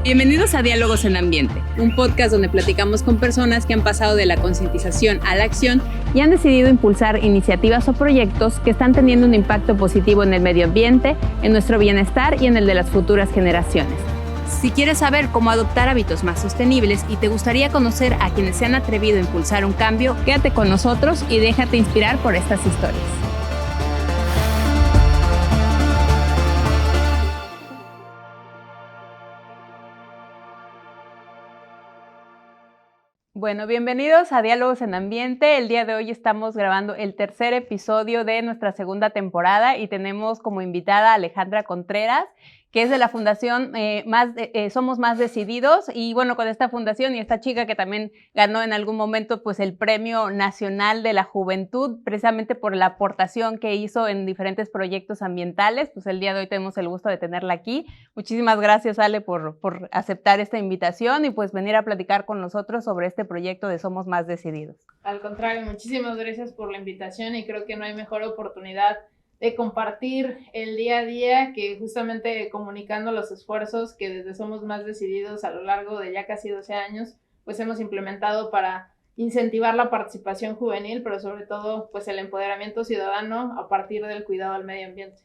Bienvenidos a Diálogos en Ambiente, un podcast donde platicamos con personas que han pasado de la concientización a la acción y han decidido impulsar iniciativas o proyectos que están teniendo un impacto positivo en el medio ambiente, en nuestro bienestar y en el de las futuras generaciones. Si quieres saber cómo adoptar hábitos más sostenibles y te gustaría conocer a quienes se han atrevido a impulsar un cambio, quédate con nosotros y déjate inspirar por estas historias. Bueno, bienvenidos a Diálogos en Ambiente. El día de hoy estamos grabando el tercer episodio de nuestra segunda temporada y tenemos como invitada a Alejandra Contreras, que es de la fundación Somos Más Decididos. Y bueno, con esta fundación y esta chica que también ganó en algún momento pues el Premio Nacional de la Juventud, precisamente por la aportación que hizo en diferentes proyectos ambientales, pues el día de hoy tenemos el gusto de tenerla aquí. Muchísimas gracias, Ale, por aceptar esta invitación y pues venir a platicar con nosotros sobre este proyecto de Somos Más Decididos. Al contrario, muchísimas gracias por la invitación y creo que no hay mejor oportunidad de compartir el día a día que justamente comunicando los esfuerzos que desde Somos Más Decididos a lo largo de ya casi 12 años pues hemos implementado para incentivar la participación juvenil, pero sobre todo pues el empoderamiento ciudadano a partir del cuidado al medio ambiente.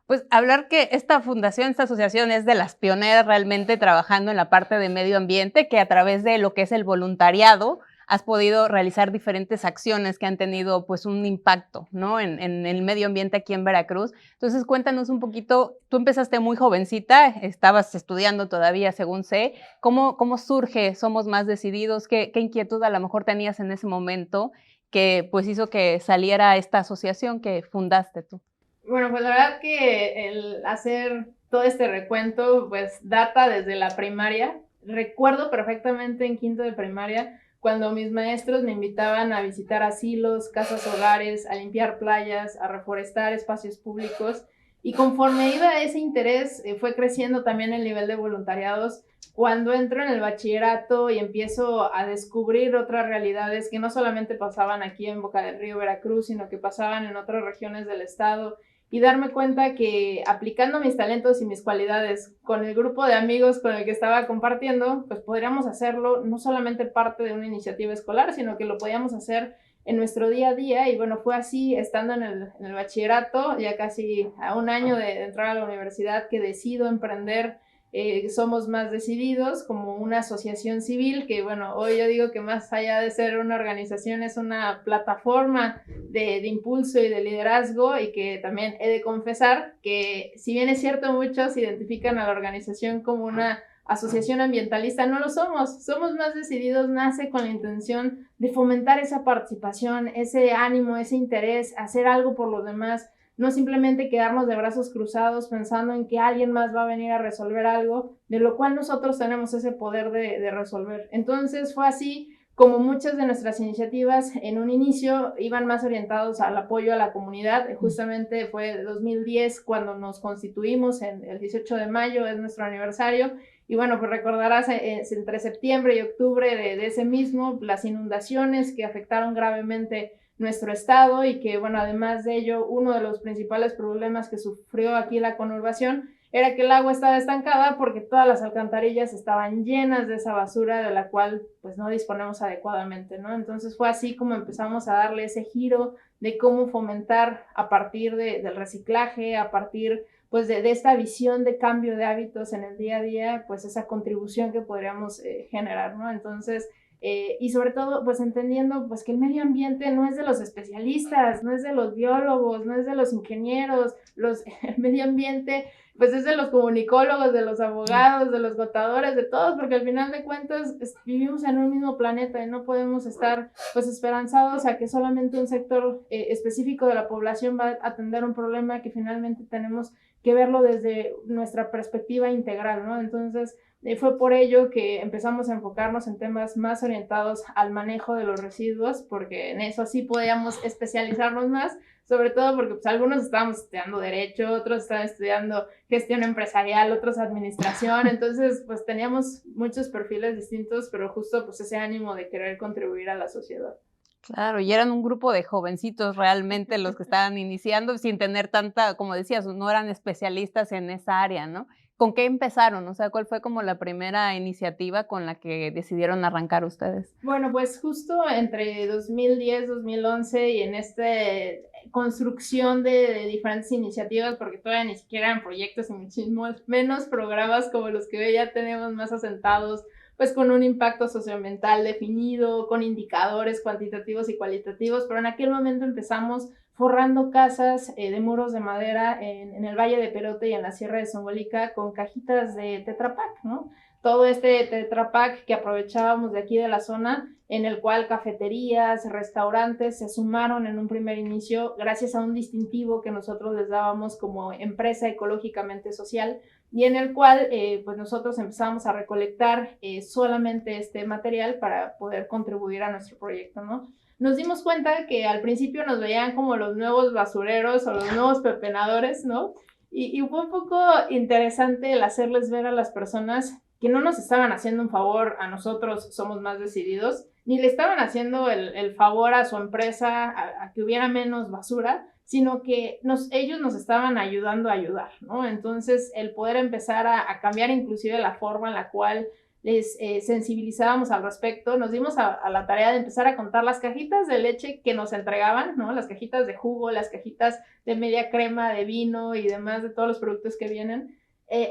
Pues hablar que esta fundación, esta asociación es de las pioneras realmente trabajando en la parte de medio ambiente, que a través de lo que es el voluntariado has podido realizar diferentes acciones que han tenido pues un impacto, ¿no? en el medio ambiente aquí en Veracruz. Entonces cuéntanos un poquito, tú empezaste muy jovencita, estabas estudiando todavía según sé, ¿cómo surge Somos Más Decididos? ¿Qué inquietud a lo mejor tenías en ese momento que pues hizo que saliera esta asociación que fundaste tú? Bueno, pues la verdad que el hacer todo este recuento pues data desde la primaria. Recuerdo perfectamente en quinto de primaria cuando mis maestros me invitaban a visitar asilos, casas hogares, a limpiar playas, a reforestar espacios públicos. Y conforme iba ese interés, fue creciendo también el nivel de voluntariados. Cuando entro en el bachillerato y empiezo a descubrir otras realidades que no solamente pasaban aquí en Boca del Río, Veracruz, sino que pasaban en otras regiones del estado, y darme cuenta que aplicando mis talentos y mis cualidades con el grupo de amigos con el que estaba compartiendo, pues podríamos hacerlo no solamente parte de una iniciativa escolar, sino que lo podíamos hacer en nuestro día a día. Y bueno, fue así, estando en el bachillerato, ya casi a un año de entrar a la universidad, que decido emprender Somos Más Decididos como una asociación civil que, bueno, hoy yo digo que más allá de ser una organización es una plataforma de impulso y de liderazgo, y que también he de confesar que si bien es cierto muchos identifican a la organización como una asociación ambientalista, no lo somos. Somos Más Decididos nace con la intención de fomentar esa participación, ese ánimo, ese interés, hacer algo por los demás, no simplemente quedarnos de brazos cruzados pensando en que alguien más va a venir a resolver algo, de lo cual nosotros tenemos ese poder de resolver. Entonces fue así como muchas de nuestras iniciativas en un inicio iban más orientados al apoyo a la comunidad. Justamente fue 2010 cuando nos constituimos, en el 18 de mayo es nuestro aniversario. Y bueno, pues recordarás entre septiembre y octubre de ese mismo, las inundaciones que afectaron gravemente nuestro estado, y que, bueno, además de ello, uno de los principales problemas que sufrió aquí la conurbación era que el agua estaba estancada porque todas las alcantarillas estaban llenas de esa basura de la cual pues no disponemos adecuadamente, ¿no? Entonces fue así como empezamos a darle ese giro de cómo fomentar a partir del reciclaje, a partir pues de esta visión de cambio de hábitos en el día a día, pues esa contribución que podríamos generar, ¿no? Entonces, y sobre todo pues entendiendo pues que el medio ambiente no es de los especialistas, no es de los biólogos, no es de los ingenieros, el medio ambiente pues es de los comunicólogos, de los abogados, de los contadores, de todos, porque al final de cuentas vivimos en un mismo planeta y no podemos estar pues esperanzados a que solamente un sector específico de la población va a atender un problema que finalmente tenemos que verlo desde nuestra perspectiva integral, ¿no? Entonces, fue por ello que empezamos a enfocarnos en temas más orientados al manejo de los residuos, porque en eso sí podíamos especializarnos más, sobre todo porque pues, algunos estábamos estudiando Derecho, otros estaban estudiando Gestión Empresarial, otros Administración. Entonces pues teníamos muchos perfiles distintos, pero justo pues ese ánimo de querer contribuir a la sociedad. Claro, y eran un grupo de jovencitos realmente los que estaban iniciando sin tener tanta, como decías, no eran especialistas en esa área, ¿no? ¿Con qué empezaron? O sea, ¿cuál fue como la primera iniciativa con la que decidieron arrancar ustedes? Bueno, pues justo entre 2010, 2011 y en esta construcción de diferentes iniciativas, porque todavía ni siquiera eran proyectos y muchísimos menos programas como los que hoy ya tenemos más asentados, pues con un impacto socioambiental definido, con indicadores cuantitativos y cualitativos, pero en aquel momento empezamos forrando casas de muros de madera en el Valle de Perote y en la Sierra de Zongolica con cajitas de Tetra Pak, ¿no? Todo este Tetra Pak que aprovechábamos de aquí de la zona, en el cual cafeterías, restaurantes se sumaron en un primer inicio gracias a un distintivo que nosotros les dábamos como empresa ecológicamente social y en el cual pues nosotros empezamos a recolectar solamente este material para poder contribuir a nuestro proyecto, ¿no? Nos dimos cuenta que al principio nos veían como los nuevos basureros o los nuevos pepenadores, ¿no? Y fue un poco interesante el hacerles ver a las personas que no nos estaban haciendo un favor a nosotros, somos más decididos, ni le estaban haciendo el favor a su empresa a que hubiera menos basura, sino que ellos nos estaban ayudando a ayudar, ¿no? Entonces, el poder empezar a cambiar inclusive la forma en la cual les sensibilizábamos al respecto, nos dimos a la tarea de empezar a contar las cajitas de leche que nos entregaban, ¿no? Las cajitas de jugo, las cajitas de media crema, de vino y demás, de todos los productos que vienen,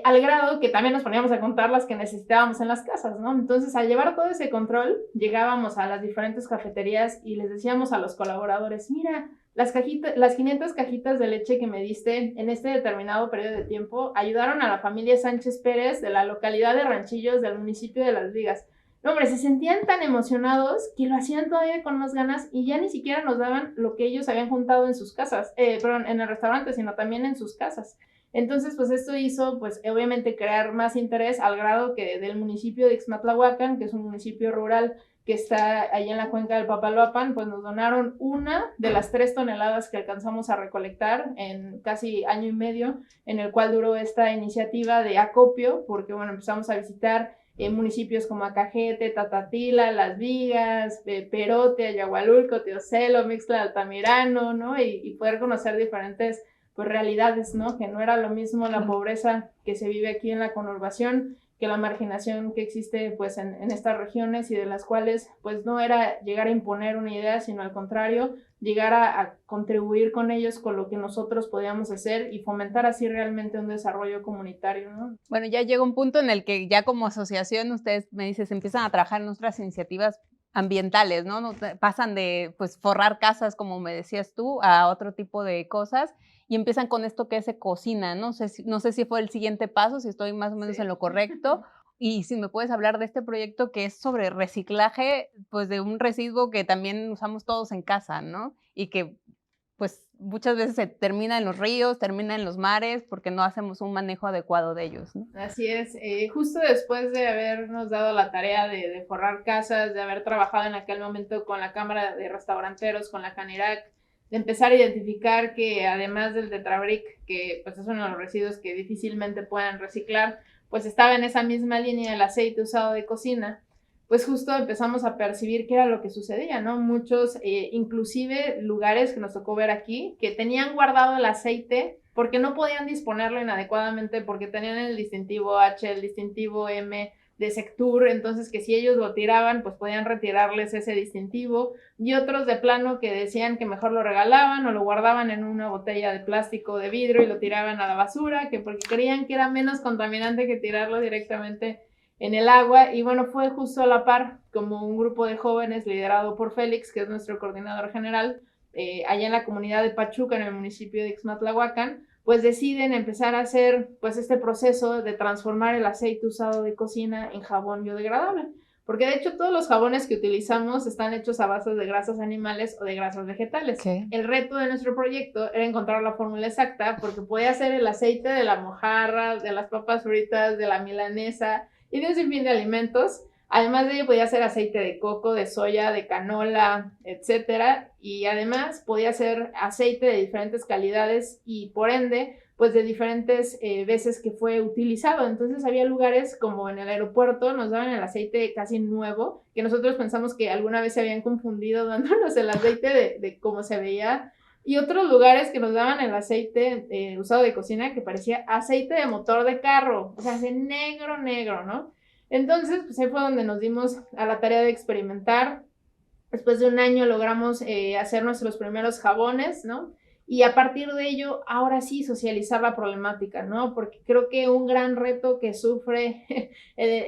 al grado que también nos poníamos a contar las que necesitábamos en las casas, ¿no? Entonces, al llevar todo ese control, llegábamos a las diferentes cafeterías y les decíamos a los colaboradores, mira, las 500 cajitas de leche que me diste en este determinado periodo de tiempo ayudaron a la familia Sánchez Pérez de la localidad de Ranchillos del municipio de Las Vigas. No, hombre, se sentían tan emocionados que lo hacían todavía con más ganas y ya ni siquiera nos daban lo que ellos habían juntado en sus casas, perdón, en el restaurante, sino también en sus casas. Entonces, pues esto hizo, pues obviamente crear más interés al grado que del municipio de Ixmatlahuacan, que es un municipio rural que está ahí en la cuenca del Papaloapan, pues nos donaron una de las 3 toneladas que alcanzamos a recolectar en casi año y medio, en el cual duró esta iniciativa de acopio, porque bueno, empezamos a visitar municipios como Acajete, Tatatila, Las Vigas, Perote, Ayahualulco, Teocelo, Mixtla de Altamirano, ¿no? Y poder conocer diferentes pues realidades, ¿no? Que no era lo mismo la pobreza que se vive aquí en la conurbación que la marginación que existe pues en estas regiones y de las cuales pues no era llegar a imponer una idea, sino al contrario, llegar a contribuir con ellos con lo que nosotros podíamos hacer y fomentar así realmente un desarrollo comunitario, ¿no? Bueno, ya llega un punto en el que ya como asociación ustedes, me dices, empiezan a trabajar en otras iniciativas ambientales, ¿no? Pasan de pues forrar casas, como me decías tú, a otro tipo de cosas y empiezan con esto que es ecocina, ¿no? No sé si fue el siguiente paso, si estoy más o menos en lo correcto, y si me puedes hablar de este proyecto que es sobre reciclaje, pues de un residuo que también usamos todos en casa, ¿no? Y que pues muchas veces se termina en los ríos, termina en los mares, porque no hacemos un manejo adecuado de ellos, ¿no? Así es, justo después de habernos dado la tarea de forrar casas, de haber trabajado en aquel momento con la Cámara de Restauranteros, con la Canirac, de empezar a identificar que además del Tetrabric, que pues es uno de los residuos que difícilmente puedan reciclar, pues estaba en esa misma línea el aceite usado de cocina, pues justo empezamos a percibir qué era lo que sucedía, ¿no? Muchos, inclusive lugares que nos tocó ver aquí, que tenían guardado el aceite porque no podían disponerlo inadecuadamente, porque tenían el distintivo H, el distintivo M de Sectur, entonces que si ellos lo tiraban, pues podían retirarles ese distintivo, y otros de plano que decían que mejor lo regalaban o lo guardaban en una botella de plástico o de vidrio y lo tiraban a la basura, que porque creían que era menos contaminante que tirarlo directamente en el agua. Y bueno, fue justo a la par como un grupo de jóvenes liderado por Félix, que es nuestro coordinador general, allá en la comunidad de Pachuca, en el municipio de Ixmatlahuacan, pues deciden empezar a hacer pues este proceso de transformar el aceite usado de cocina en jabón biodegradable. Porque de hecho todos los jabones que utilizamos están hechos a base de grasas animales o de grasas vegetales. Okay. El reto de nuestro proyecto era encontrar la fórmula exacta porque podía ser el aceite de la mojarra, de las papas fritas, de la milanesa y de un sinfín de alimentos. Además de ello podía ser aceite de coco, de soya, de canola, etcétera, y además podía ser aceite de diferentes calidades y por ende pues de diferentes veces que fue utilizado. Entonces había lugares como en el aeropuerto nos daban el aceite casi nuevo, que nosotros pensamos que alguna vez se habían confundido dándonos el aceite de cómo se veía Y otros lugares que nos daban el aceite usado de cocina que parecía aceite de motor de carro, o sea, de negro, negro, ¿no? Entonces, pues ahí fue donde nos dimos a la tarea de experimentar. Después de un año logramos hacer nuestros primeros jabones, ¿no? Y a partir de ello, ahora sí, socializar la problemática, ¿no? Porque creo que un gran reto que sufre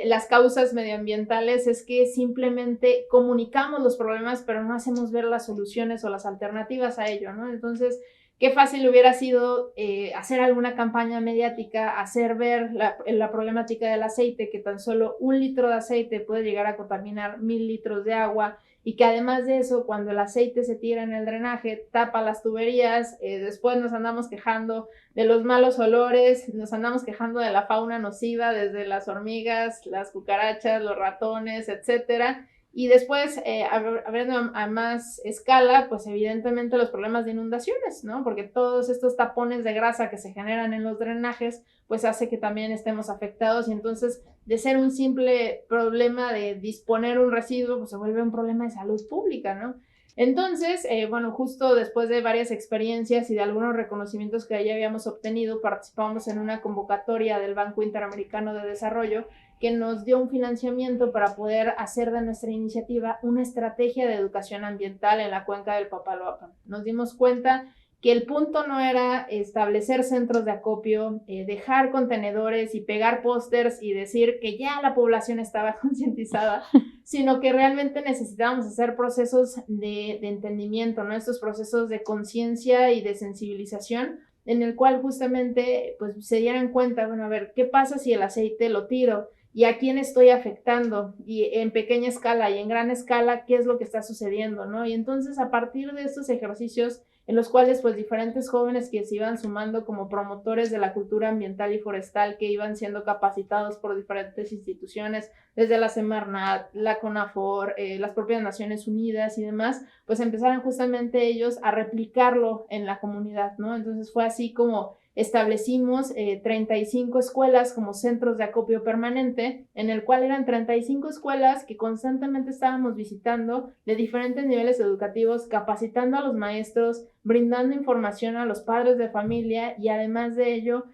las causas medioambientales es que simplemente comunicamos los problemas, pero no hacemos ver las soluciones o las alternativas a ello, ¿no? Entonces, qué fácil hubiera sido hacer alguna campaña mediática, hacer ver la problemática del aceite, que tan solo 1 litro de aceite puede llegar a contaminar 1000 litros de agua, y que además de eso, cuando el aceite se tira en el drenaje, tapa las tuberías, después nos andamos quejando de los malos olores, nos andamos quejando de la fauna nociva, desde las hormigas, las cucarachas, los ratones, etcétera. Y después, abriendo a más escala, pues evidentemente los problemas de inundaciones, ¿no? Porque todos estos tapones de grasa que se generan en los drenajes, pues hace que también estemos afectados, y entonces de ser un simple problema de disponer un residuo, pues se vuelve un problema de salud pública, ¿no? Entonces, bueno, justo después de varias experiencias y de algunos reconocimientos que ya habíamos obtenido, participamos en una convocatoria del Banco Interamericano de Desarrollo que nos dio un financiamiento para poder hacer de nuestra iniciativa una estrategia de educación ambiental en la cuenca del Papaloapan. Nos dimos cuenta que el punto no era establecer centros de acopio, dejar contenedores y pegar pósters y decir que ya la población estaba concientizada, sino que realmente necesitábamos hacer procesos de entendimiento, ¿no? Estos procesos de conciencia y de sensibilización, en el cual justamente pues se dieran cuenta, bueno, a ver, ¿qué pasa si el aceite lo tiro? ¿Y a quién estoy afectando? Y en pequeña escala y en gran escala, ¿qué es lo que está sucediendo, no? Y entonces, a partir de estos ejercicios en los cuales pues diferentes jóvenes que se iban sumando como promotores de la cultura ambiental y forestal, que iban siendo capacitados por diferentes instituciones, desde la Semarnat, la CONAFOR, las propias Naciones Unidas y demás, pues empezaron justamente ellos a replicarlo en la comunidad, ¿no? Entonces fue así como establecimos 35 escuelas como centros de acopio permanente, en el cual eran 35 escuelas que constantemente estábamos visitando de diferentes niveles educativos, capacitando a los maestros, brindando información a los padres de familia, y además de ello,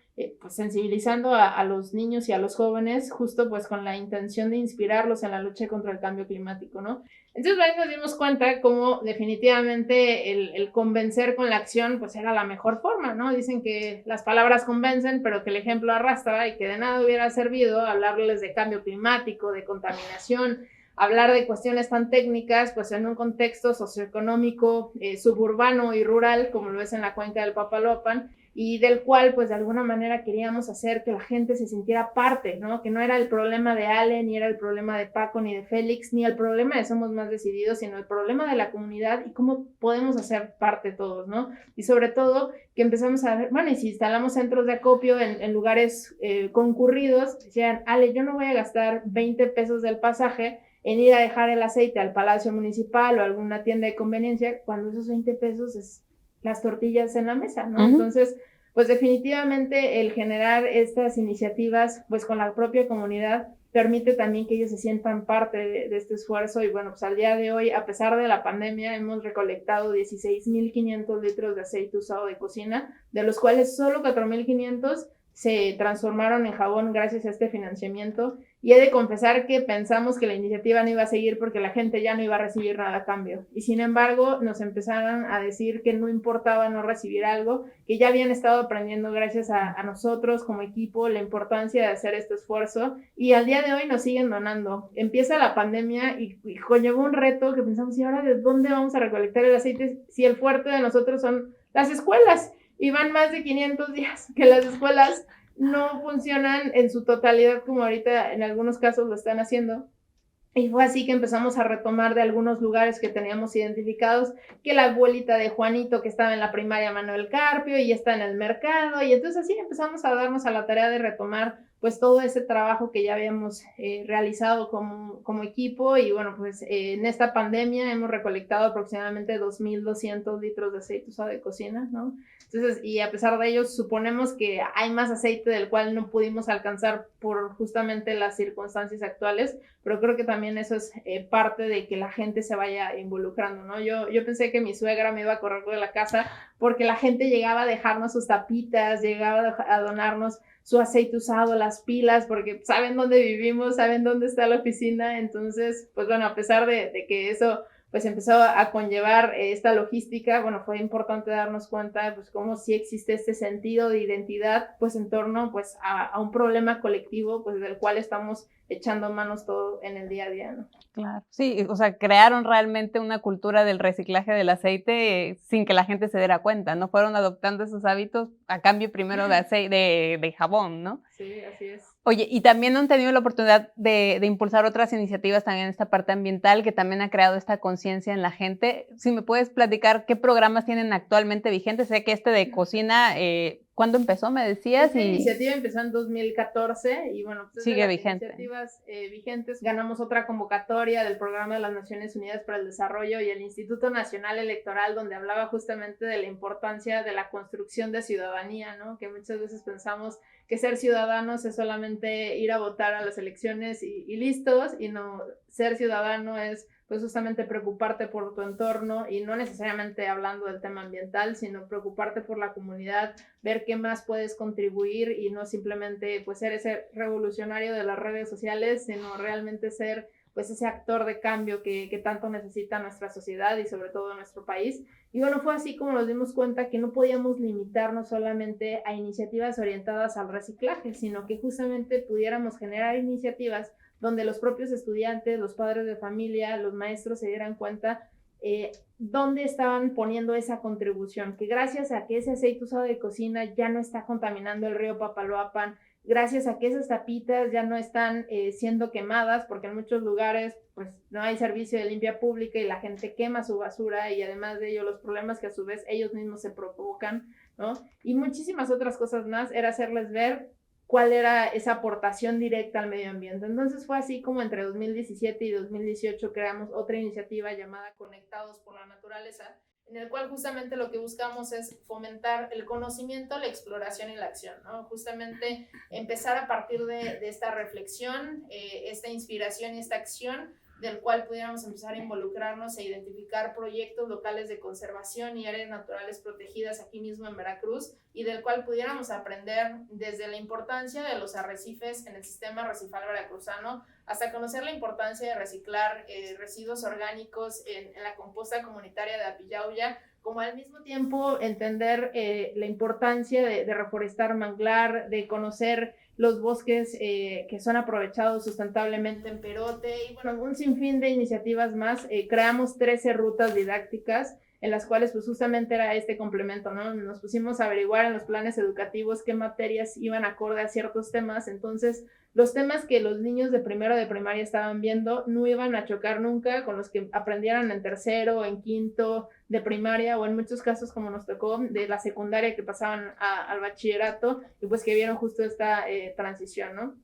pues sensibilizando a los niños y a los jóvenes, justo pues con la intención de inspirarlos en la lucha contra el cambio climático, ¿no? Entonces ahí nos dimos cuenta cómo definitivamente el convencer con la acción pues era la mejor forma, ¿no? Dicen que las palabras convencen, pero que el ejemplo arrastra, y que de nada hubiera servido hablarles de cambio climático, de contaminación, hablar de cuestiones tan técnicas pues en un contexto socioeconómico, suburbano y rural, como lo es en la cuenca del Papaloapan, y del cual pues de alguna manera queríamos hacer que la gente se sintiera parte, ¿no? Que no era el problema de Ale, ni era el problema de Paco, ni de Félix, ni el problema de Somos Más Decididos, sino el problema de la comunidad y cómo podemos hacer parte todos, ¿no? Y sobre todo que empezamos a ver, bueno, y si instalamos centros de acopio en lugares concurridos, decían, Ale, yo no voy a gastar 20 pesos del pasaje en ir a dejar el aceite al Palacio Municipal o a alguna tienda de conveniencia, cuando esos 20 pesos es las tortillas en la mesa, ¿no? Entonces, pues definitivamente el generar estas iniciativas, pues con la propia comunidad, permite también que ellos se sientan parte de este esfuerzo. Y bueno, pues al día de hoy, a pesar de la pandemia, hemos recolectado 16,500 litros de aceite usado de cocina, de los cuales solo 4,500 se transformaron en jabón gracias a este financiamiento. Y he de confesar que pensamos que la iniciativa no iba a seguir porque la gente ya no iba a recibir nada a cambio. Y sin embargo, nos empezaron a decir que no importaba no recibir algo, que ya habían estado aprendiendo gracias a nosotros como equipo la importancia de hacer este esfuerzo. Y al día de hoy nos siguen donando. Empieza la pandemia y conllevó un reto que pensamos, ¿y ahora de dónde vamos a recolectar el aceite si el fuerte de nosotros son las escuelas? Y van más de 500 días que las escuelas no funcionan en su totalidad como ahorita en algunos casos lo están haciendo. Y fue así que empezamos a retomar de algunos lugares que teníamos identificados, que la abuelita de Juanito que estaba en la primaria Manuel Carpio y está en el mercado, y entonces así empezamos a darnos a la tarea de retomar pues todo ese trabajo que ya habíamos realizado como equipo. Y bueno, pues en esta pandemia hemos recolectado aproximadamente 2,200 litros de aceite usado de cocina, ¿no? Entonces, y a pesar de ello, suponemos que hay más aceite del cual no pudimos alcanzar por justamente las circunstancias actuales, pero creo que también eso es parte de que la gente se vaya involucrando, ¿no? Yo pensé que mi suegra me iba a correr de la casa porque la gente llegaba a dejarnos sus tapitas, llegaba a donarnos su aceite usado, las pilas, porque saben dónde vivimos, saben dónde está la oficina. Entonces, pues bueno, a pesar de que eso pues empezó a conllevar esta logística, bueno, fue importante darnos cuenta pues cómo sí existe este sentido de identidad pues en torno pues a un problema colectivo pues del cual estamos echando manos todo en el día a día, ¿no? Claro, sí, o sea, crearon realmente una cultura del reciclaje del aceite sin que la gente se diera cuenta, ¿no? Fueron adoptando esos hábitos a cambio primero de aceite, de jabón, ¿no? Sí, así es. Oye, y también han tenido la oportunidad de impulsar otras iniciativas también en esta parte ambiental, que también ha creado esta conciencia en la gente. Si me puedes platicar qué programas tienen actualmente vigentes. Sé que este de cocina, ¿cuándo empezó? Me decías. Esta iniciativa empezó en 2014 y bueno, pues sigue de las vigente. Iniciativas vigentes. Ganamos otra convocatoria del Programa de las Naciones Unidas para el Desarrollo y el Instituto Nacional Electoral, donde hablaba justamente de la importancia de la construcción de ciudadanía, ¿no? Que muchas veces pensamos que ser ciudadanos es solamente ir a votar a las elecciones y listos, y no, ser ciudadano es pues justamente preocuparte por tu entorno, y no necesariamente hablando del tema ambiental, sino preocuparte por la comunidad, ver qué más puedes contribuir y no simplemente pues ser ese revolucionario de las redes sociales, sino realmente ser pues ese actor de cambio que tanto necesita nuestra sociedad y sobre todo nuestro país. Y bueno, fue así como nos dimos cuenta que no podíamos limitarnos solamente a iniciativas orientadas al reciclaje, sino que justamente pudiéramos generar iniciativas donde los propios estudiantes, los padres de familia, los maestros se dieran cuenta dónde estaban poniendo esa contribución, que gracias a que ese aceite usado de cocina ya no está contaminando el río Papaloapan, gracias a que esas tapitas ya no están siendo quemadas, porque en muchos lugares pues no hay servicio de limpia pública y la gente quema su basura, y además de ello los problemas que a su vez ellos mismos se provocan, ¿no? Y muchísimas otras cosas más, era hacerles ver cuál era esa aportación directa al medio ambiente. Entonces fue así como entre 2017 y 2018 creamos otra iniciativa llamada Conectados por la Naturaleza, en el cual justamente lo que buscamos es fomentar el conocimiento, la exploración y la acción, ¿no? Justamente empezar a partir de esta reflexión, esta inspiración y esta acción, del cual pudiéramos empezar a involucrarnos e identificar proyectos locales de conservación y áreas naturales protegidas aquí mismo en Veracruz, y del cual pudiéramos aprender desde la importancia de los arrecifes en el sistema arrecifal veracruzano hasta conocer la importancia de reciclar residuos orgánicos en la composta comunitaria de Apillauya, como al mismo tiempo entender la importancia de reforestar manglar, de conocer los bosques que son aprovechados sustentablemente en Perote, y bueno, un sinfín de iniciativas más. Creamos 13 rutas didácticas en las cuales pues justamente era este complemento, ¿no? Nos pusimos a averiguar en los planes educativos qué materias iban acorde a ciertos temas. Entonces los temas que los niños de primero de primaria estaban viendo no iban a chocar nunca con los que aprendieran en tercero, en quinto de primaria, o en muchos casos como nos tocó de la secundaria, que pasaban al bachillerato y pues que vieron justo esta transición, ¿no?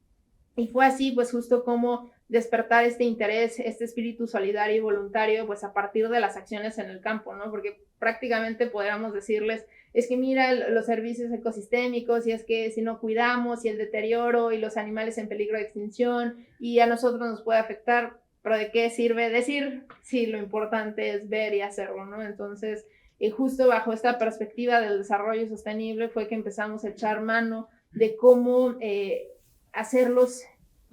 Y fue así pues justo como despertar este interés, este espíritu solidario y voluntario pues a partir de las acciones en el campo, ¿no? Porque prácticamente podríamos decirles, es que mira los servicios ecosistémicos, y es que si no cuidamos, y el deterioro y los animales en peligro de extinción, y a nosotros nos puede afectar, pero ¿de qué sirve decir si lo importante es ver y hacerlo, ¿no? Entonces, justo bajo esta perspectiva del desarrollo sostenible fue que empezamos a echar mano de cómo hacerlos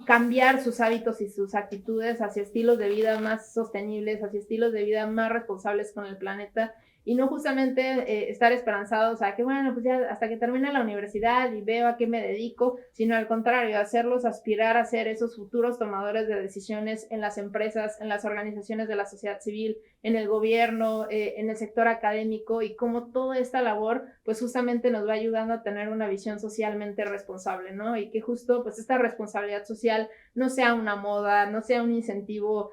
cambiar sus hábitos y sus actitudes hacia estilos de vida más sostenibles, hacia estilos de vida más responsables con el planeta, y no justamente estar esperanzados a que, bueno, pues ya hasta que termine la universidad y veo a qué me dedico, sino al contrario, hacerlos aspirar a ser esos futuros tomadores de decisiones en las empresas, en las organizaciones de la sociedad civil, en el gobierno, en el sector académico, y cómo toda esta labor pues justamente nos va ayudando a tener una visión socialmente responsable, ¿no? Y que justo pues esta responsabilidad social no sea una moda, no sea un incentivo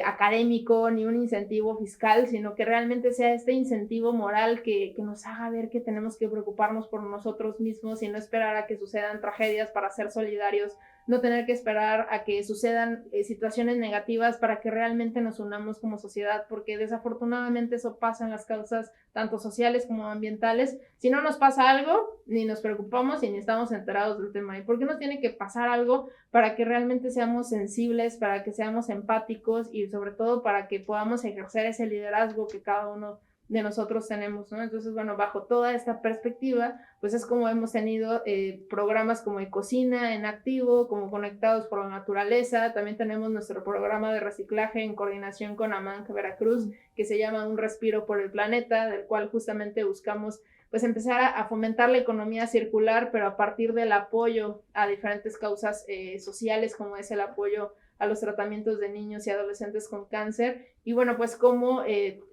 académico ni un incentivo fiscal, sino que realmente sea este incentivo moral que nos haga ver que tenemos que preocuparnos por nosotros mismos y no esperar a que sucedan tragedias para ser solidarios, no tener que esperar a que sucedan situaciones negativas para que realmente nos unamos como sociedad, porque desafortunadamente eso pasa en las causas tanto sociales como ambientales. Si no nos pasa algo, ni nos preocupamos y ni estamos enterados del tema. ¿Y por qué nos tiene que pasar algo para que realmente seamos sensibles, para que seamos empáticos y sobre todo para que podamos ejercer ese liderazgo que cada uno de nosotros tenemos, ¿no? Entonces, bueno, bajo toda esta perspectiva, pues es como hemos tenido programas como Ecocina en activo, como Conectados por la Naturaleza. También tenemos nuestro programa de reciclaje en coordinación con AMANC Veracruz, que se llama Un Respiro por el Planeta, del cual justamente buscamos pues empezar a fomentar la economía circular, pero a partir del apoyo a diferentes causas sociales, como es el apoyo a los tratamientos de niños y adolescentes con cáncer. Y bueno, pues como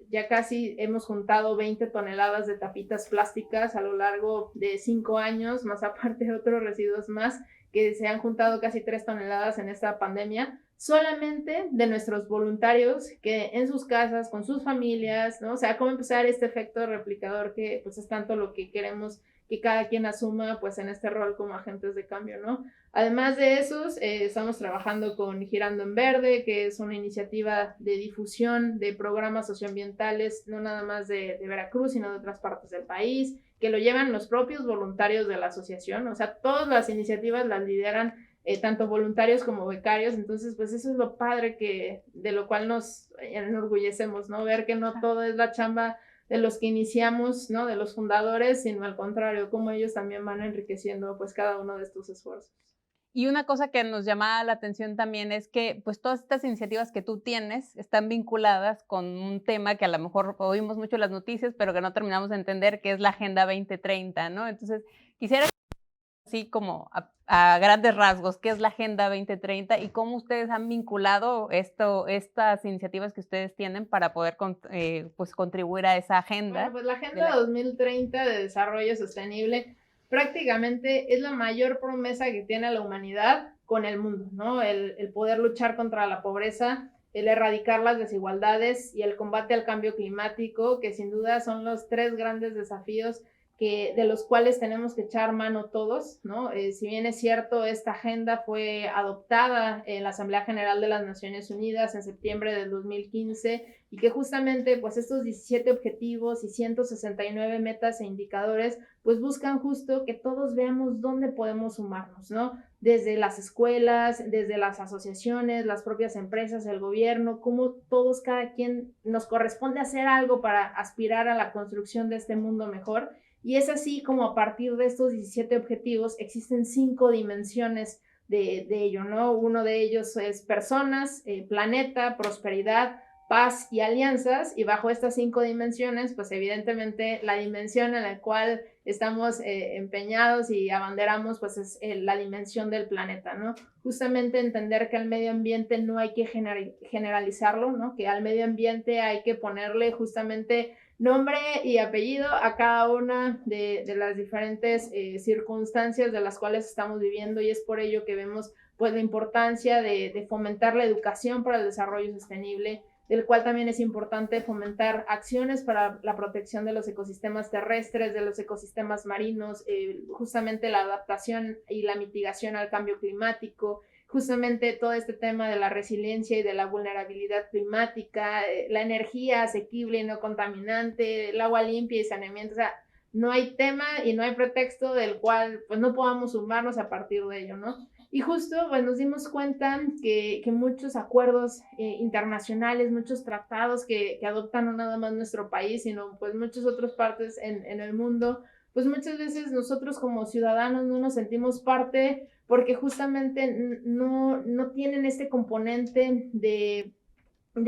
ya casi hemos juntado 20 toneladas de tapitas plásticas a lo largo de 5 años, más aparte de otros residuos más, que se han juntado casi 3 toneladas en esta pandemia, solamente de nuestros voluntarios que en sus casas, con sus familias, ¿no? O sea, cómo empezar este efecto replicador que pues es tanto lo que queremos que cada quien asuma pues en este rol como agentes de cambio, ¿no? Además de esos, estamos trabajando con Girando en Verde, que es una iniciativa de difusión de programas socioambientales, no nada más de Veracruz, sino de otras partes del país, que lo llevan los propios voluntarios de la asociación. O sea, todas las iniciativas las lideran tanto voluntarios como becarios. Entonces, pues eso es lo padre de lo cual nos enorgullecemos, ¿no? Ver que no todo es la chamba de los que iniciamos, ¿no? De los fundadores, sino al contrario, cómo ellos también van enriqueciendo pues cada uno de estos esfuerzos. Y una cosa que nos llama la atención también es que, pues, todas estas iniciativas que tú tienes están vinculadas con un tema que a lo mejor oímos mucho en las noticias, pero que no terminamos de entender, que es la Agenda 2030, ¿no? Entonces, quisiera así como a grandes rasgos, ¿qué es la Agenda 2030 y cómo ustedes han vinculado estas iniciativas que ustedes tienen para poder pues, contribuir a esa agenda? Bueno, pues la Agenda 2030 de Desarrollo Sostenible prácticamente es la mayor promesa que tiene la humanidad con el mundo, ¿no? El poder luchar contra la pobreza, el erradicar las desigualdades y el combate al cambio climático, que sin duda son los 3 grandes desafíos de los cuales tenemos que echar mano todos, ¿no? Si bien es cierto, esta agenda fue adoptada en la Asamblea General de las Naciones Unidas en septiembre del 2015 y que justamente pues estos 17 objetivos y 169 metas e indicadores pues buscan justo que todos veamos dónde podemos sumarnos, ¿no? Desde las escuelas, desde las asociaciones, las propias empresas, el gobierno, cómo todos, cada quien nos corresponde hacer algo para aspirar a la construcción de este mundo mejor. Y es así como a partir de estos 17 objetivos existen 5 dimensiones de ello, ¿no? Uno de ellos es personas, planeta, prosperidad, paz y alianzas, y bajo estas 5 dimensiones, pues evidentemente la dimensión en la cual estamos empeñados y abanderamos, pues es la dimensión del planeta, ¿no? Justamente entender que al medio ambiente no hay que generalizarlo, ¿no? Que al medio ambiente hay que ponerle justamente nombre y apellido a cada una de las diferentes circunstancias de las cuales estamos viviendo, y es por ello que vemos pues la importancia de fomentar la educación para el desarrollo sostenible, del cual también es importante fomentar acciones para la protección de los ecosistemas terrestres, de los ecosistemas marinos, justamente la adaptación y la mitigación al cambio climático, justamente todo este tema de la resiliencia y de la vulnerabilidad climática, la energía asequible y no contaminante, el agua limpia y saneamiento. O sea, no hay tema y no hay pretexto del cual pues no podamos sumarnos a partir de ello, ¿no? Y justo pues nos dimos cuenta que muchos acuerdos internacionales, muchos tratados que adoptan no nada más nuestro país, sino pues muchas otras partes en el mundo, pues muchas veces nosotros como ciudadanos no nos sentimos parte porque justamente no tienen este componente de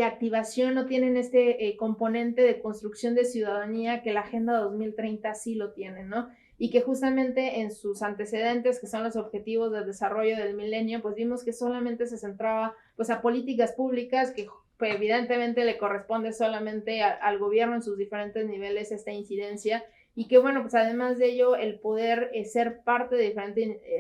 activación, no tienen este componente de construcción de ciudadanía que la Agenda 2030 sí lo tiene, ¿no? Y que justamente en sus antecedentes, que son los objetivos de desarrollo del milenio, pues vimos que solamente se centraba pues a políticas públicas que pues, evidentemente le corresponde solamente al gobierno en sus diferentes niveles esta incidencia, y que bueno, pues además de ello, el poder ser parte de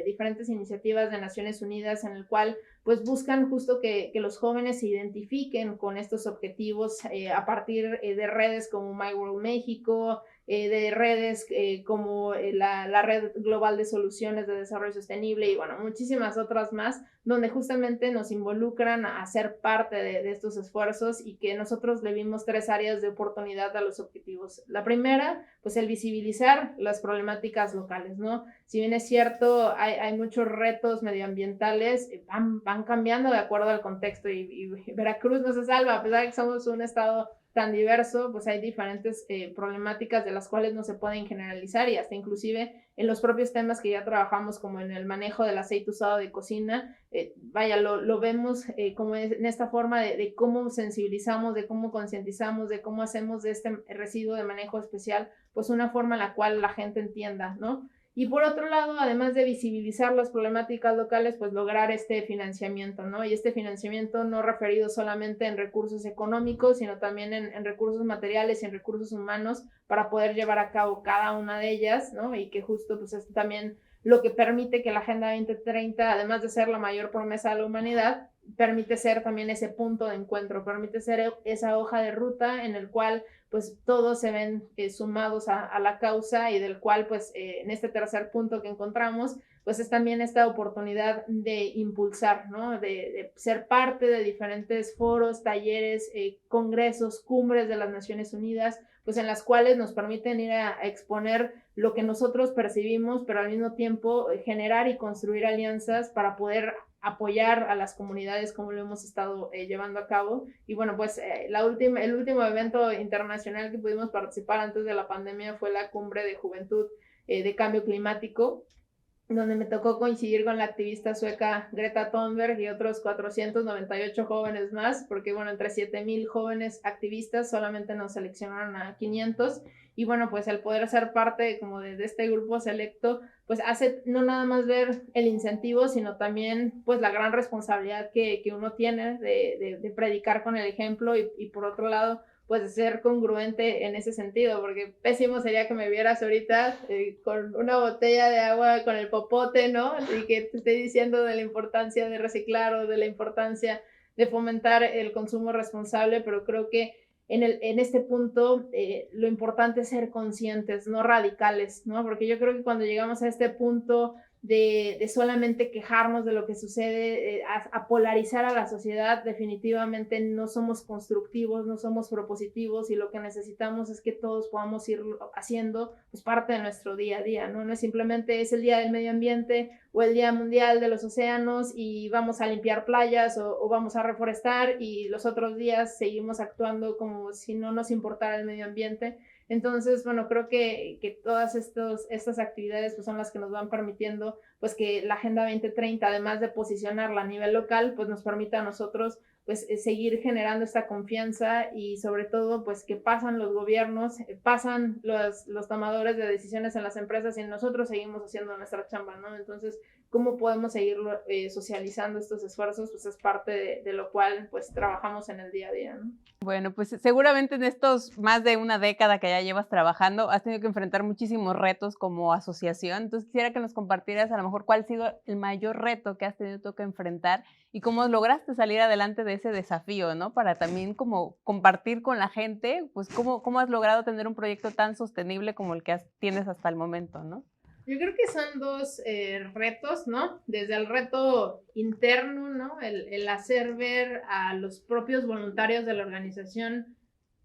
diferentes iniciativas de Naciones Unidas en el cual pues buscan justo que los jóvenes se identifiquen con estos objetivos a partir de redes como My World México, de redes como la Red Global de Soluciones de Desarrollo Sostenible y bueno, muchísimas otras más, donde justamente nos involucran a ser parte de estos esfuerzos, y que nosotros le vimos 3 áreas de oportunidad a los objetivos. La primera, pues el visibilizar las problemáticas locales, ¿no? Si bien es cierto, hay muchos retos medioambientales, van cambiando de acuerdo al contexto, y Veracruz no se salva, a pesar de que somos un estado tan diverso, pues hay diferentes problemáticas de las cuales no se pueden generalizar y hasta inclusive en los propios temas que ya trabajamos como en el manejo del aceite usado de cocina, vaya, lo vemos como en esta forma de cómo sensibilizamos, de cómo concientizamos, de cómo hacemos de este residuo de manejo especial, pues una forma en la cual la gente entienda, ¿no? Y por otro lado, además de visibilizar las problemáticas locales, pues lograr este financiamiento, ¿no? Y este financiamiento no referido solamente en recursos económicos, sino también en recursos materiales y en recursos humanos para poder llevar a cabo cada una de ellas, ¿no? Y que justo pues es también lo que permite que la Agenda 2030, además de ser la mayor promesa de la humanidad, permite ser también ese punto de encuentro, permite ser esa hoja de ruta en el cual pues todos se ven sumados a la causa y del cual pues en este tercer punto que encontramos pues es también esta oportunidad de impulsar, ¿no? De ser parte de diferentes foros, talleres, congresos, cumbres de las Naciones Unidas, pues en las cuales nos permiten ir a exponer lo que nosotros percibimos, pero al mismo tiempo generar y construir alianzas para poder apoyar a las comunidades como lo hemos estado llevando a cabo. Y bueno, pues el último evento internacional que pudimos participar antes de la pandemia fue la Cumbre de Juventud de Cambio Climático, donde me tocó coincidir con la activista sueca Greta Thunberg y otros 498 jóvenes más, porque bueno, entre 7,000 jóvenes activistas solamente nos seleccionaron a 500, y bueno, pues el poder ser parte como de este grupo selecto, pues hace no nada más ver el incentivo, sino también pues la gran responsabilidad que uno tiene de predicar con el ejemplo y por otro lado, pues de ser congruente en ese sentido, porque pésimo sería que me vieras ahorita con una botella de agua con el popote, ¿no? Y que te esté diciendo de la importancia de reciclar o de la importancia de fomentar el consumo responsable, pero creo que en este punto lo importante es ser conscientes, no radicales, ¿no? Porque yo creo que cuando llegamos a este punto de solamente quejarnos de lo que sucede, a polarizar a la sociedad, definitivamente no somos constructivos, no somos propositivos y lo que necesitamos es que todos podamos ir haciendo pues, parte de nuestro día a día, ¿no? No es simplemente es el Día del Medio Ambiente o el Día Mundial de los Océanos y vamos a limpiar playas o vamos a reforestar y los otros días seguimos actuando como si no nos importara el medio ambiente. Entonces, bueno, creo que todas estas actividades pues, son las que nos van permitiendo pues que la Agenda 2030, además de posicionarla a nivel local, pues nos permita a nosotros pues seguir generando esta confianza y sobre todo pues que pasan los gobiernos, pasan los tomadores de decisiones en las empresas y nosotros seguimos haciendo nuestra chamba, ¿no? Entonces, ¿cómo podemos seguir socializando estos esfuerzos? Pues es parte de lo cual pues trabajamos en el día a día, ¿no? Bueno, pues seguramente en estos más de una década que ya llevas trabajando, has tenido que enfrentar muchísimos retos como asociación. Entonces quisiera que nos compartieras a lo mejor cuál ha sido el mayor reto que has tenido tú que enfrentar y cómo lograste salir adelante de ese desafío, ¿no? Para también como compartir con la gente, pues cómo has logrado tener un proyecto tan sostenible como el que tienes hasta el momento, ¿no? Yo creo que son dos retos, ¿no? Desde el reto interno, ¿no? El hacer ver a los propios voluntarios de la organización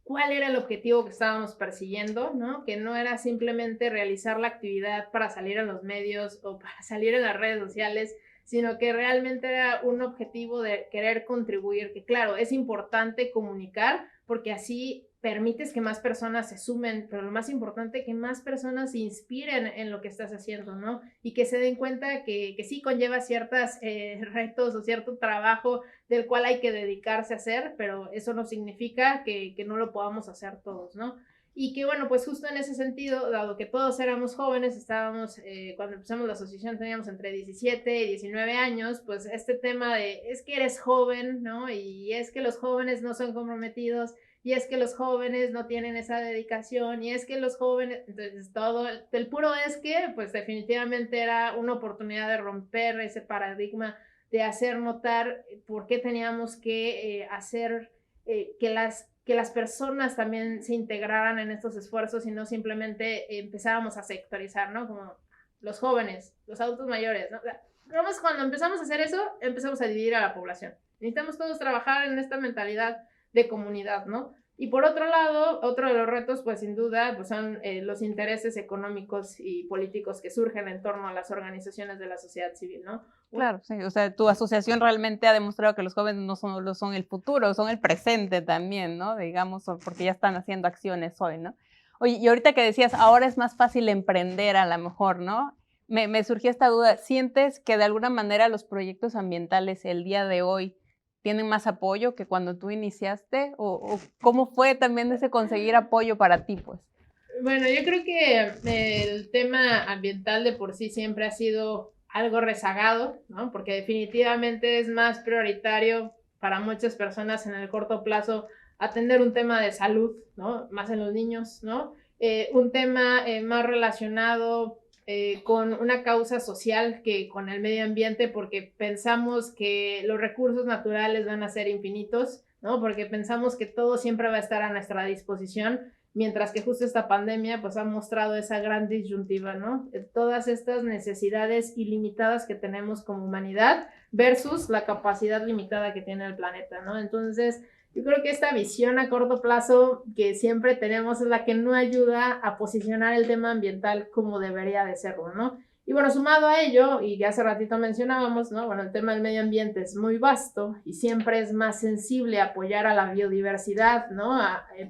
cuál era el objetivo que estábamos persiguiendo, ¿no? Que no era simplemente realizar la actividad para salir a los medios o para salir en las redes sociales, sino que realmente era un objetivo de querer contribuir, que claro, es importante comunicar porque así permites que más personas se sumen, pero lo más importante, que más personas se inspiren en lo que estás haciendo, ¿no? Y que se den cuenta que sí conlleva ciertos retos o cierto trabajo del cual hay que dedicarse a hacer, pero eso no significa que no lo podamos hacer todos, ¿no? Y que bueno, pues justo en ese sentido, dado que todos éramos jóvenes, estábamos, cuando empezamos la asociación teníamos entre 17 y 19 años, pues este tema de es que eres joven, ¿no? Y es que los jóvenes no son comprometidos, y es que los jóvenes no tienen esa dedicación, y es que los jóvenes, entonces todo, el puro es que, pues definitivamente era una oportunidad de romper ese paradigma, de hacer notar por qué teníamos que hacer que las personas también se integraran en estos esfuerzos y no simplemente empezáramos a sectorizar, ¿no? Como los jóvenes, los adultos mayores, ¿no? O sea, cuando empezamos a hacer eso, empezamos a dividir a la población. Necesitamos todos trabajar en esta mentalidad de comunidad, ¿no? Y por otro lado, otro de los retos, pues sin duda, pues son los intereses económicos y políticos que surgen en torno a las organizaciones de la sociedad civil, ¿no? Claro, sí, o sea, tu asociación realmente ha demostrado que los jóvenes no solo son el futuro, son el presente también, ¿no? Digamos, porque ya están haciendo acciones hoy, ¿no? Oye, y ahorita que decías, ahora es más fácil emprender a lo mejor, ¿no? Me surgió esta duda, ¿sientes que de alguna manera los proyectos ambientales el día de hoy tienen más apoyo que cuando tú iniciaste? ¿O cómo fue también ese conseguir apoyo para ti, pues? Bueno, yo creo que el tema ambiental de por sí siempre ha sido algo rezagado, ¿no? Porque definitivamente es más prioritario para muchas personas en el corto plazo atender un tema de salud, ¿no? Más en los niños, ¿no? Un tema más relacionado con una causa social que con el medio ambiente, porque pensamos que los recursos naturales van a ser infinitos, ¿no? Porque pensamos que todo siempre va a estar a nuestra disposición, mientras que justo esta pandemia pues ha mostrado esa gran disyuntiva, ¿no? Todas estas necesidades ilimitadas que tenemos como humanidad versus la capacidad limitada que tiene el planeta, ¿no? Entonces, yo creo que esta visión a corto plazo que siempre tenemos es la que no ayuda a posicionar el tema ambiental como debería de serlo, ¿no? Y bueno, sumado a ello, y ya hace ratito mencionábamos, ¿no? Bueno, el tema del medio ambiente es muy vasto y siempre es más sensible apoyar a la biodiversidad, ¿no?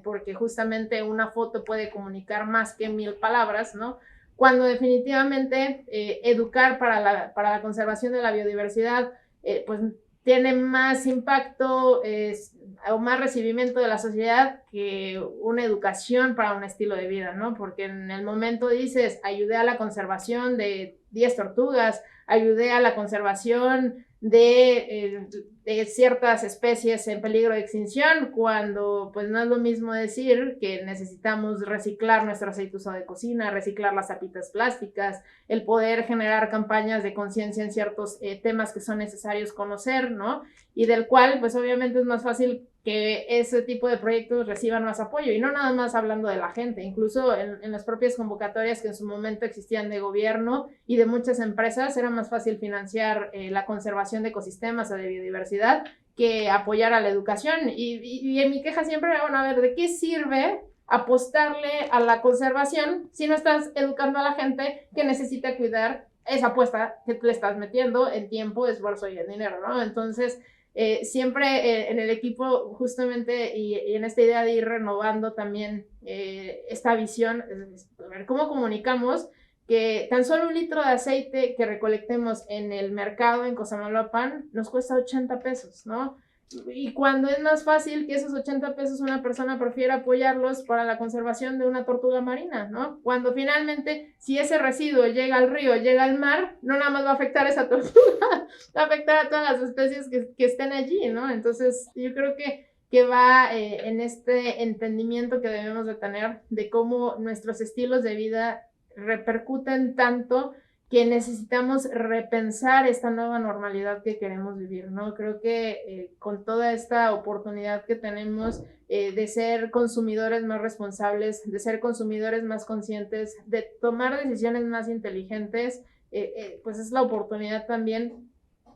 Porque justamente una foto puede comunicar más que 1000 palabras, ¿no? Cuando definitivamente educar para la conservación de la biodiversidad, pues tiene más impacto o más recibimiento de la sociedad que una educación para un estilo de vida, ¿no? Porque en el momento dices, ayudé a la conservación de 10 tortugas, ayudé a la conservación de ciertas especies en peligro de extinción, cuando pues no es lo mismo decir que necesitamos reciclar nuestro aceite usado de cocina, reciclar las tapitas plásticas, el poder generar campañas de conciencia en ciertos temas que son necesarios conocer, ¿no? Y del cual pues obviamente es más fácil que ese tipo de proyectos reciban más apoyo, y no nada más hablando de la gente, incluso en las propias convocatorias que en su momento existían de gobierno y de muchas empresas, era más fácil financiar la conservación de ecosistemas o de biodiversidad que apoyar a la educación. Y en mi queja siempre era, bueno, a ver, ¿de qué sirve apostarle a la conservación si no estás educando a la gente que necesita cuidar esa apuesta que le estás metiendo en tiempo, esfuerzo y en dinero, ¿no? Entonces, siempre en el equipo justamente y en esta idea de ir renovando también esta visión, a ver cómo comunicamos que tan solo un litro de aceite que recolectemos en el mercado en Cosamaloapan nos cuesta 80 pesos, ¿no? Y cuando es más fácil que esos 80 pesos una persona prefiera apoyarlos para la conservación de una tortuga marina, ¿no? Cuando finalmente, si ese residuo llega al río, llega al mar, no nada más va a afectar a esa tortuga, va a afectar a todas las especies que estén allí, ¿no? Entonces, yo creo que va en este entendimiento que debemos de tener de cómo nuestros estilos de vida repercuten tanto que necesitamos repensar esta nueva normalidad que queremos vivir, ¿no? Creo que con toda esta oportunidad que tenemos de ser consumidores más responsables, de ser consumidores más conscientes, de tomar decisiones más inteligentes, pues es la oportunidad también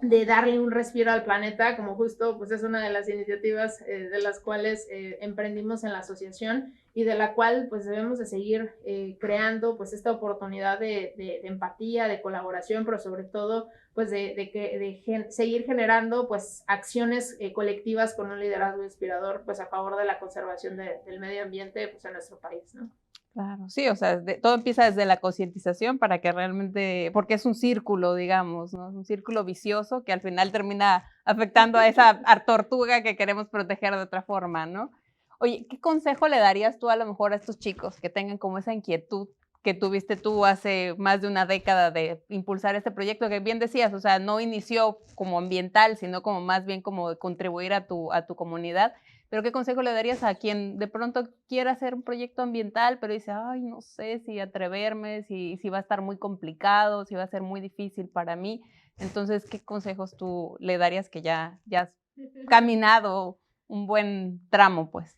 de darle un respiro al planeta, como justo pues es una de las iniciativas de las cuales emprendimos en la asociación, y de la cual pues debemos de seguir creando pues esta oportunidad de empatía, de colaboración, pero sobre todo pues de seguir generando pues acciones colectivas con un liderazgo inspirador pues a favor de la conservación del medio ambiente pues en nuestro país, ¿no? Claro, sí, o sea, todo empieza desde la concientización para que realmente, porque es un círculo, digamos, ¿no? Es un círculo vicioso que al final termina afectando a esa tortuga que queremos proteger de otra forma, ¿no? Oye, ¿qué consejo le darías tú a lo mejor a estos chicos que tengan como esa inquietud que tuviste tú hace más de una década de impulsar este proyecto, que bien decías, o sea, no inició como ambiental, sino como más bien como de contribuir a tu comunidad? Pero ¿qué consejo le darías a quien de pronto quiera hacer un proyecto ambiental, pero dice, ay, no sé si atreverme, si va a estar muy complicado, si va a ser muy difícil para mí? Entonces, ¿qué consejos tú le darías que ya has caminado un buen tramo, pues?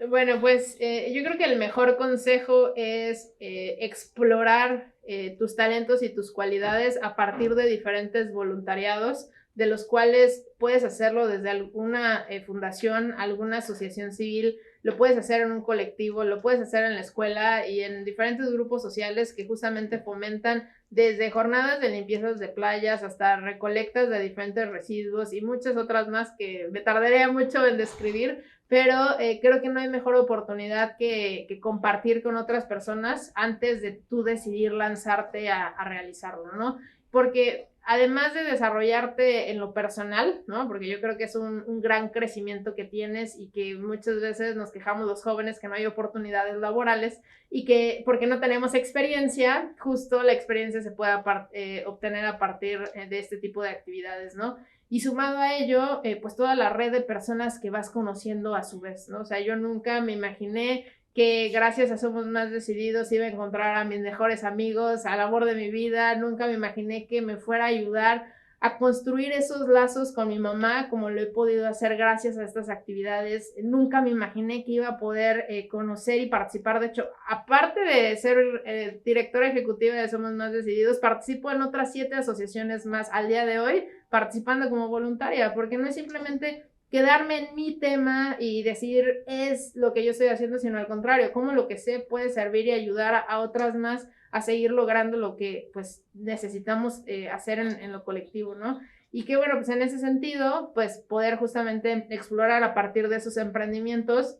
Bueno, pues yo creo que el mejor consejo es explorar tus talentos y tus cualidades a partir de diferentes voluntariados, de los cuales puedes hacerlo desde alguna fundación, alguna asociación civil lo puedes hacer en un colectivo, lo puedes hacer en la escuela y en diferentes grupos sociales que justamente fomentan desde jornadas de limpiezas de playas hasta recolectas de diferentes residuos y muchas otras más que me tardaría mucho en describir, pero creo que no hay mejor oportunidad que compartir con otras personas antes de tú decidir lanzarte a realizarlo, ¿no? Porque además de desarrollarte en lo personal, ¿no? Porque yo creo que es un gran crecimiento que tienes y que muchas veces nos quejamos los jóvenes que no hay oportunidades laborales y que porque no tenemos experiencia, justo la experiencia se puede obtener a partir de este tipo de actividades, ¿no? Y sumado a ello, pues toda la red de personas que vas conociendo a su vez, ¿no? O sea, yo nunca me imaginé que gracias a Somos Más Decididos iba a encontrar a mis mejores amigos, al amor de mi vida. Nunca me imaginé que me fuera a ayudar a construir esos lazos con mi mamá, como lo he podido hacer gracias a estas actividades. Nunca me imaginé que iba a poder conocer y participar. De hecho, aparte de ser directora ejecutiva de Somos Más Decididos, participo en otras 7 asociaciones más al día de hoy, participando como voluntaria, porque no es simplemente quedarme en mi tema y decir es lo que yo estoy haciendo, sino al contrario, cómo lo que sé puede servir y ayudar a otras más a seguir logrando lo que pues necesitamos hacer en lo colectivo, ¿no? Y que bueno, pues en ese sentido, pues poder justamente explorar a partir de esos emprendimientos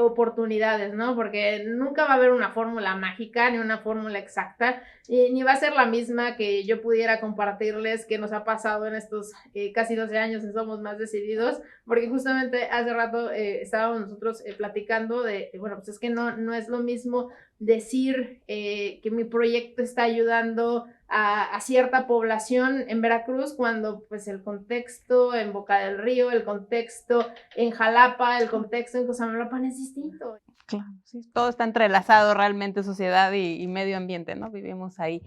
oportunidades, ¿no? Porque nunca va a haber una fórmula mágica ni una fórmula exacta, ni va a ser la misma que yo pudiera compartirles que nos ha pasado en estos casi 12 años en Somos Más Decididos, porque justamente hace rato estábamos nosotros platicando de, bueno, pues es que no es lo mismo decir que mi proyecto está ayudando a cierta población en Veracruz cuando pues el contexto en Boca del Río, el contexto en Jalapa, el contexto en Cosamaloapan es distinto. Claro, sí, todo está entrelazado realmente, sociedad y medio ambiente, ¿no? Vivimos ahí.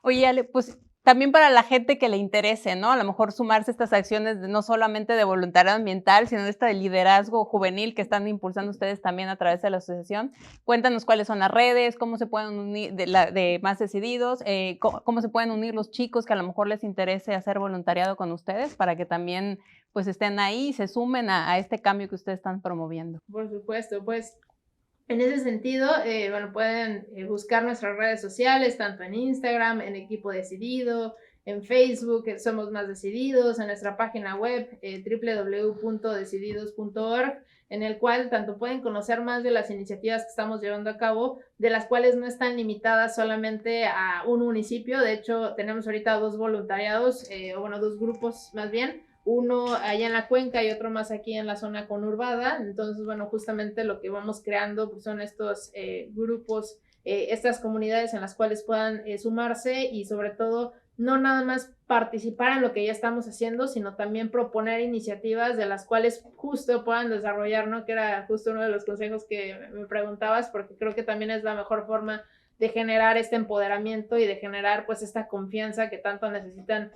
Oye, Ale, pues también para la gente que le interese, ¿no? A lo mejor sumarse a estas acciones no solamente de voluntariado ambiental, sino de esta de liderazgo juvenil que están impulsando ustedes también a través de la asociación. Cuéntanos cuáles son las redes, cómo se pueden unir de Más Decididos, cómo se pueden unir los chicos que a lo mejor les interese hacer voluntariado con ustedes para que también pues estén ahí y se sumen a este cambio que ustedes están promoviendo. Por supuesto, pues en ese sentido, bueno, pueden buscar nuestras redes sociales, tanto en Instagram, en Equipo Decidido, en Facebook, Somos Más Decididos, en nuestra página web, www.decididos.org, en el cual tanto pueden conocer más de las iniciativas que estamos llevando a cabo, de las cuales no están limitadas solamente a un municipio. De hecho, tenemos ahorita 2 voluntariados, o bueno, 2 grupos más bien, uno allá en la cuenca y otro más aquí en la zona conurbada. Entonces, bueno, justamente lo que vamos creando pues, son estos grupos, estas comunidades en las cuales puedan sumarse y sobre todo no nada más participar en lo que ya estamos haciendo, sino también proponer iniciativas de las cuales justo puedan desarrollar, ¿no? Que era justo uno de los consejos que me preguntabas, porque creo que también es la mejor forma de generar este empoderamiento y de generar pues esta confianza que tanto necesitan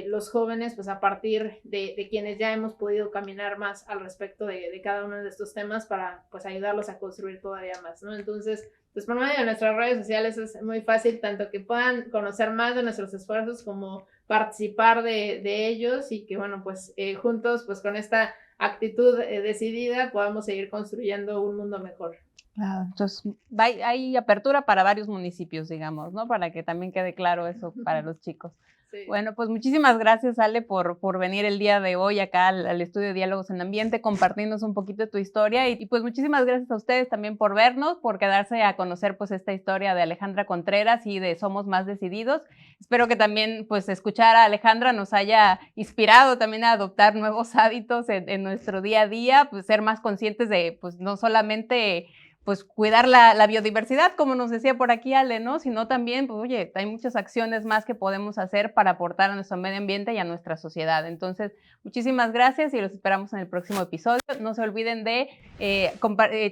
los jóvenes, pues a partir de quienes ya hemos podido caminar más al respecto de cada uno de estos temas para pues ayudarlos a construir todavía más, ¿no? Entonces, pues por medio de nuestras redes sociales es muy fácil tanto que puedan conocer más de nuestros esfuerzos como participar de ellos y que bueno, pues juntos pues con esta actitud decidida podamos seguir construyendo un mundo mejor. Claro, entonces hay apertura para varios municipios, digamos, ¿no? Para que también quede claro eso para los chicos. Sí. Bueno, pues muchísimas gracias, Ale, por venir el día de hoy acá al estudio de Diálogos en Ambiente, compartirnos un poquito de tu historia y pues muchísimas gracias a ustedes también por vernos, por quedarse a conocer pues esta historia de Alejandra Contreras y de Somos Más Decididos. Espero que también pues escuchar a Alejandra nos haya inspirado también a adoptar nuevos hábitos en nuestro día a día, pues ser más conscientes de pues no solamente pues cuidar la biodiversidad, como nos decía por aquí Ale, ¿no? Sino también, pues oye, hay muchas acciones más que podemos hacer para aportar a nuestro medio ambiente y a nuestra sociedad. Entonces, muchísimas gracias y los esperamos en el próximo episodio. No se olviden de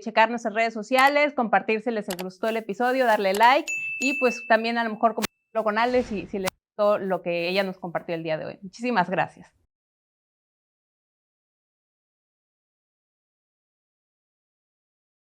checar nuestras redes sociales, compartir si les gustó el episodio, darle like y pues también a lo mejor compartirlo con Ale si les gustó lo que ella nos compartió el día de hoy. Muchísimas gracias.